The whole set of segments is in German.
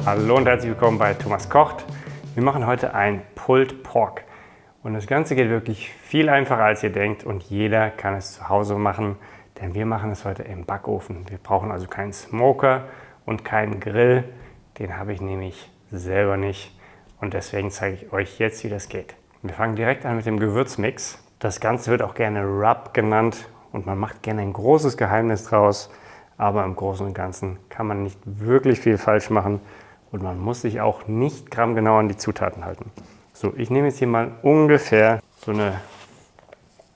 Hallo und herzlich willkommen bei Thomas Kocht. Wir machen heute ein Pulled Pork. Und das Ganze geht wirklich viel einfacher als ihr denkt und jeder kann es zu Hause machen, denn wir machen es heute im Backofen. Wir brauchen also keinen Smoker und keinen Grill, den habe ich nämlich selber nicht und deswegen zeige ich euch jetzt, wie das geht. Wir fangen direkt an mit dem Gewürzmix. Das Ganze wird auch gerne Rub genannt und man macht gerne ein großes Geheimnis draus, aber im Großen und Ganzen kann man nicht wirklich viel falsch machen und man muss sich auch nicht grammgenau an die Zutaten halten. So, ich nehme jetzt hier mal ungefähr so eine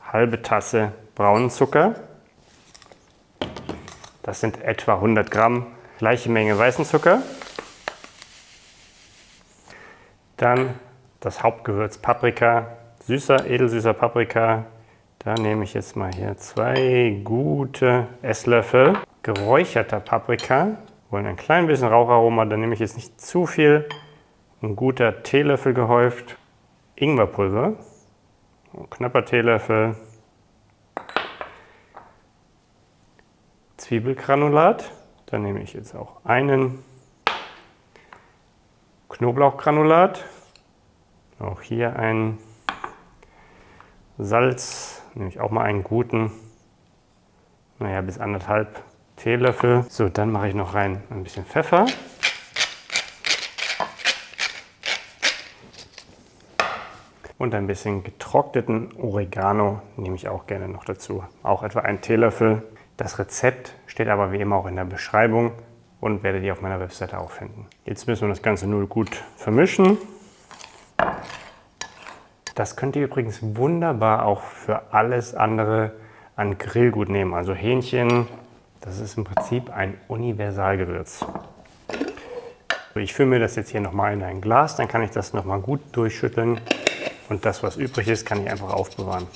halbe Tasse braunen Zucker. Das sind etwa 100 Gramm. Gleiche Menge weißen Zucker. Dann das Hauptgewürz Paprika, edelsüßer Paprika. Da nehme ich jetzt mal hier 2 gute Esslöffel. Geräucherter Paprika. Wir wollen ein klein bisschen Raucharoma, da nehme ich jetzt nicht zu viel. Ein guter Teelöffel gehäuft. Ingwerpulver. Ein knapper Teelöffel. Zwiebelgranulat. Da nehme ich jetzt auch einen. Knoblauchgranulat. Auch hier ein Salz. Nehme ich auch mal einen guten. Naja, bis 1,5 Teelöffel. So, dann mache ich noch rein ein bisschen Pfeffer. Und ein bisschen getrockneten Oregano nehme ich auch gerne noch dazu. Auch etwa 1 Teelöffel. Das Rezept steht aber wie immer auch in der Beschreibung und werdet ihr auf meiner Webseite auch finden. Jetzt müssen wir das Ganze nur gut vermischen. Das könnt ihr übrigens wunderbar auch für alles andere an Grillgut nehmen. Also Hähnchen, das ist im Prinzip ein Universalgewürz. Ich fülle mir das jetzt hier nochmal in ein Glas, dann kann ich das nochmal gut durchschütteln. Und das, was übrig ist, kann ich einfach aufbewahren.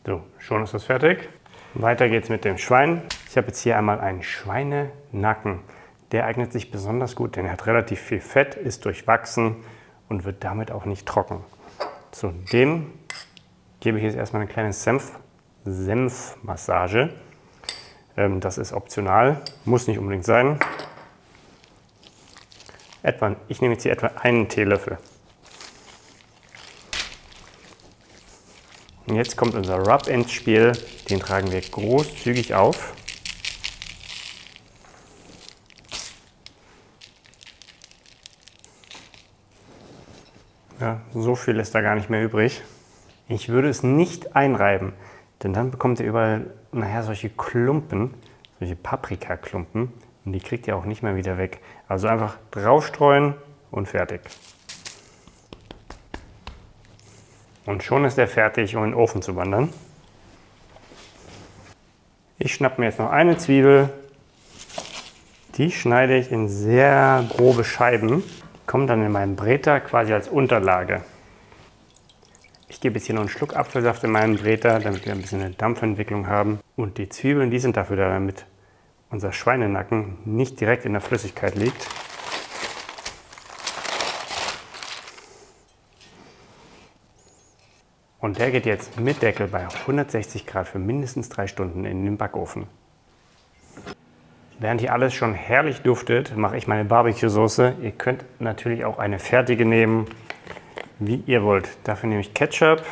So, schon ist das fertig. Weiter geht's mit dem Schwein. Ich habe jetzt hier einmal einen Schweinenacken. Der eignet sich besonders gut, denn er hat relativ viel Fett, ist durchwachsen und wird damit auch nicht trocken. So, dem gebe ich jetzt erstmal eine kleine Senfmassage. Das ist optional, muss nicht unbedingt sein. Ich nehme jetzt hier etwa einen Teelöffel. Und jetzt kommt unser Rub ins Spiel, den tragen wir großzügig auf. Ja, so viel ist da gar nicht mehr übrig. Ich würde es nicht einreiben, denn dann bekommt ihr überall solche Klumpen, solche Paprikaklumpen und die kriegt ihr auch nicht mehr wieder weg. Also einfach draufstreuen und fertig. Und schon ist er fertig, um in den Ofen zu wandern. Ich schnappe mir jetzt noch eine Zwiebel. Die schneide ich in sehr grobe Scheiben. Kommt dann in meinen Bräter quasi als Unterlage. Ich gebe jetzt hier noch einen Schluck Apfelsaft in meinen Bräter, damit wir ein bisschen eine Dampfentwicklung haben. Und die Zwiebeln, die sind dafür da, damit unser Schweinenacken nicht direkt in der Flüssigkeit liegt. Und der geht jetzt mit Deckel bei 160 Grad für mindestens 3 Stunden in den Backofen. Während hier alles schon herrlich duftet, mache ich meine Barbecue-Soße. Ihr könnt natürlich auch eine fertige nehmen, wie ihr wollt. Dafür nehme ich Ketchup,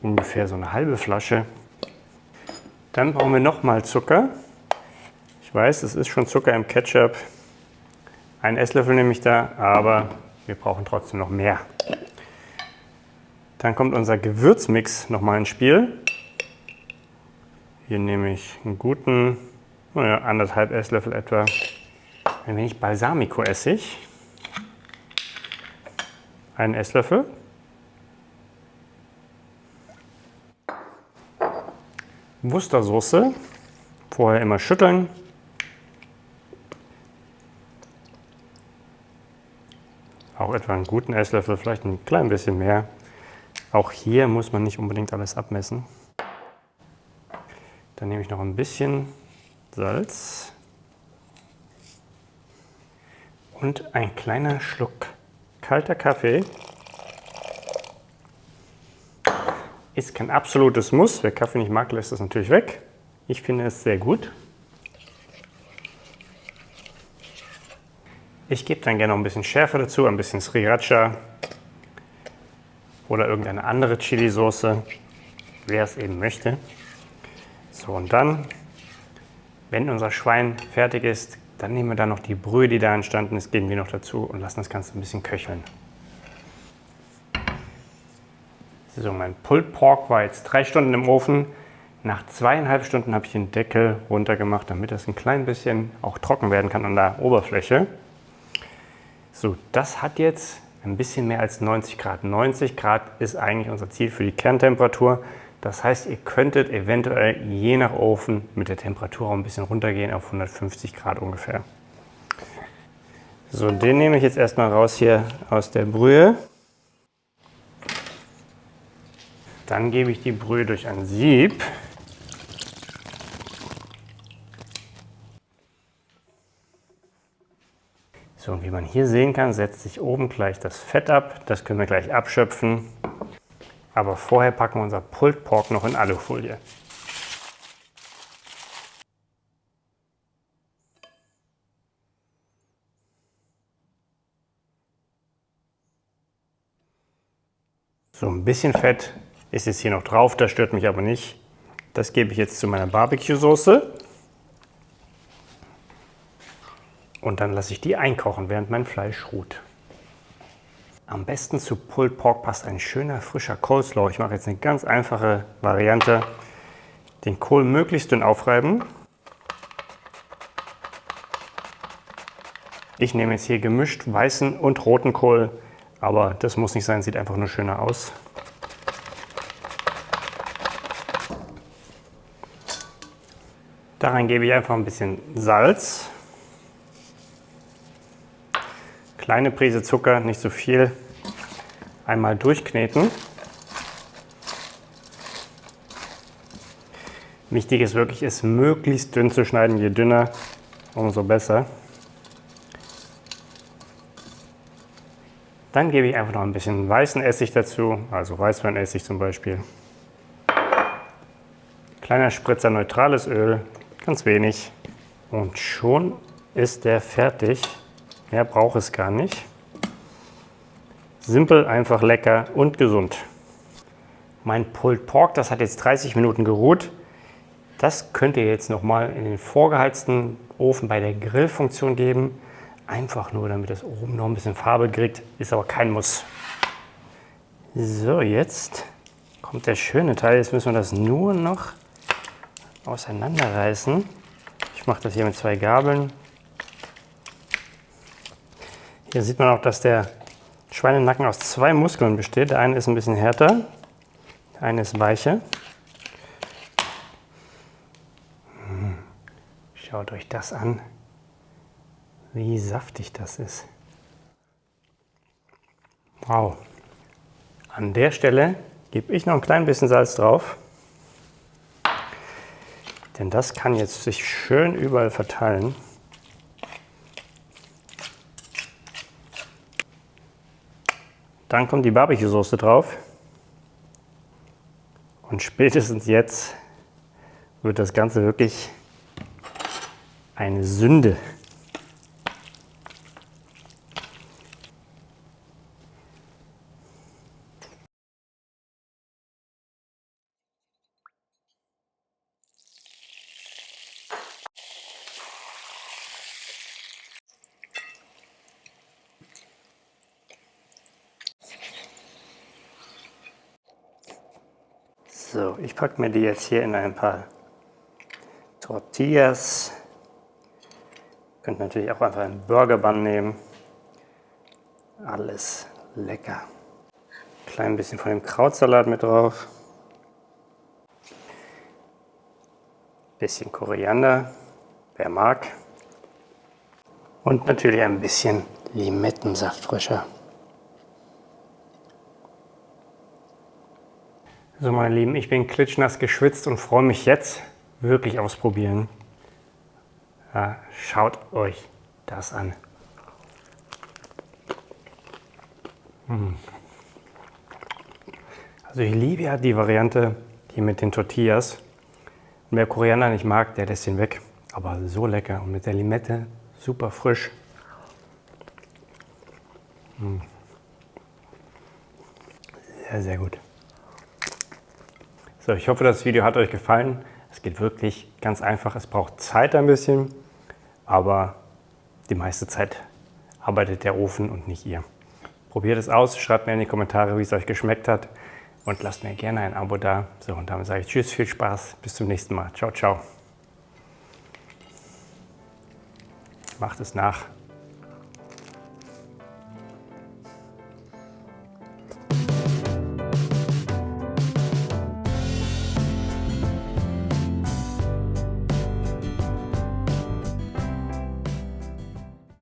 ungefähr so eine halbe Flasche. Dann brauchen wir nochmal Zucker. Ich weiß, es ist schon Zucker im Ketchup. Einen Esslöffel nehme ich da, aber wir brauchen trotzdem noch mehr. Dann kommt unser Gewürzmix nochmal ins Spiel. Hier nehme ich einen guten, 1,5 Esslöffel etwa. Ein wenig Balsamico-Essig. 1 Esslöffel. Worcestersoße. Vorher immer schütteln. Auch etwa einen guten Esslöffel, vielleicht ein klein bisschen mehr. Auch hier muss man nicht unbedingt alles abmessen. Dann nehme ich noch ein bisschen Salz und ein kleiner Schluck kalter Kaffee. Ist kein absolutes Muss. Wer Kaffee nicht mag, lässt das natürlich weg. Ich finde es sehr gut. Ich gebe dann gerne noch ein bisschen Schärfe dazu, ein bisschen Sriracha oder irgendeine andere Chili-Soße, wer es eben möchte. So, und dann, wenn unser Schwein fertig ist, dann nehmen wir da noch die Brühe, die da entstanden ist, geben wir noch dazu und lassen das Ganze ein bisschen köcheln. So, mein Pulled Pork war jetzt 3 Stunden im Ofen. Nach 2,5 Stunden habe ich den Deckel runtergemacht, damit das ein klein bisschen auch trocken werden kann an der Oberfläche. So, das hat jetzt ein bisschen mehr als 90 Grad. 90 Grad ist eigentlich unser Ziel für die Kerntemperatur. Das heißt, ihr könntet eventuell je nach Ofen mit der Temperatur auch ein bisschen runtergehen auf 150 Grad ungefähr. So, den nehme ich jetzt erstmal raus hier aus der Brühe. Dann gebe ich die Brühe durch ein Sieb. So, und wie man hier sehen kann, setzt sich oben gleich das Fett ab. Das können wir gleich abschöpfen. Aber vorher packen wir unser Pulled Pork noch in Alufolie. So, ein bisschen Fett ist jetzt hier noch drauf, das stört mich aber nicht. Das gebe ich jetzt zu meiner Barbecue-Soße. Und dann lasse ich die einkochen, während mein Fleisch ruht. Am besten zu Pulled Pork passt ein schöner, frischer Coleslaw. Ich mache jetzt eine ganz einfache Variante. Den Kohl möglichst dünn aufreiben. Ich nehme jetzt hier gemischt weißen und roten Kohl, aber das muss nicht sein, sieht einfach nur schöner aus. Da rein gebe ich einfach ein bisschen Salz. Kleine Prise Zucker, nicht so viel. Einmal durchkneten. Wichtig ist wirklich, es möglichst dünn zu schneiden. Je dünner, umso besser. Dann gebe ich einfach noch ein bisschen weißen Essig dazu, also Weißweinessig zum Beispiel. Kleiner Spritzer neutrales Öl, ganz wenig. Und schon ist der fertig. Mehr braucht es gar nicht. Simpel, einfach lecker und gesund. Mein Pulled Pork, das hat jetzt 30 Minuten geruht. Das könnt ihr jetzt nochmal in den vorgeheizten Ofen bei der Grillfunktion geben. Einfach nur, damit es oben noch ein bisschen Farbe kriegt, ist aber kein Muss. So, jetzt kommt der schöne Teil. Jetzt müssen wir das nur noch auseinanderreißen. Ich mache das hier mit 2 Gabeln. Hier sieht man auch, dass der Schweinenacken aus 2 Muskeln besteht. Der eine ist ein bisschen härter, der eine ist weicher. Schaut euch das an, wie saftig das ist. Wow. An der Stelle gebe ich noch ein klein bisschen Salz drauf, denn das kann jetzt sich schön überall verteilen. Dann kommt die Barbecue-Soße drauf und spätestens jetzt wird das Ganze wirklich eine Sünde. So, ich packe mir die jetzt hier in ein paar Tortillas. Ihr könnt natürlich auch einfach einen Burger-Bun nehmen. Alles lecker. Klein bisschen von dem Krautsalat mit drauf. Bisschen Koriander, wer mag. Und natürlich ein bisschen Limettensaft frischer. So meine Lieben, ich bin klitschnass geschwitzt und freue mich jetzt wirklich aufs Probieren. Ja, schaut euch das an. Also ich liebe ja die Variante hier mit den Tortillas. Und wer Koriander nicht mag, der lässt ihn weg. Aber so lecker und mit der Limette super frisch. Sehr, sehr gut. So, ich hoffe, das Video hat euch gefallen. Es geht wirklich ganz einfach. Es braucht Zeit ein bisschen, aber die meiste Zeit arbeitet der Ofen und nicht ihr. Probiert es aus, schreibt mir in die Kommentare, wie es euch geschmeckt hat und lasst mir gerne ein Abo da. So, und damit sage ich Tschüss, viel Spaß, bis zum nächsten Mal. Ciao, ciao. Macht es nach.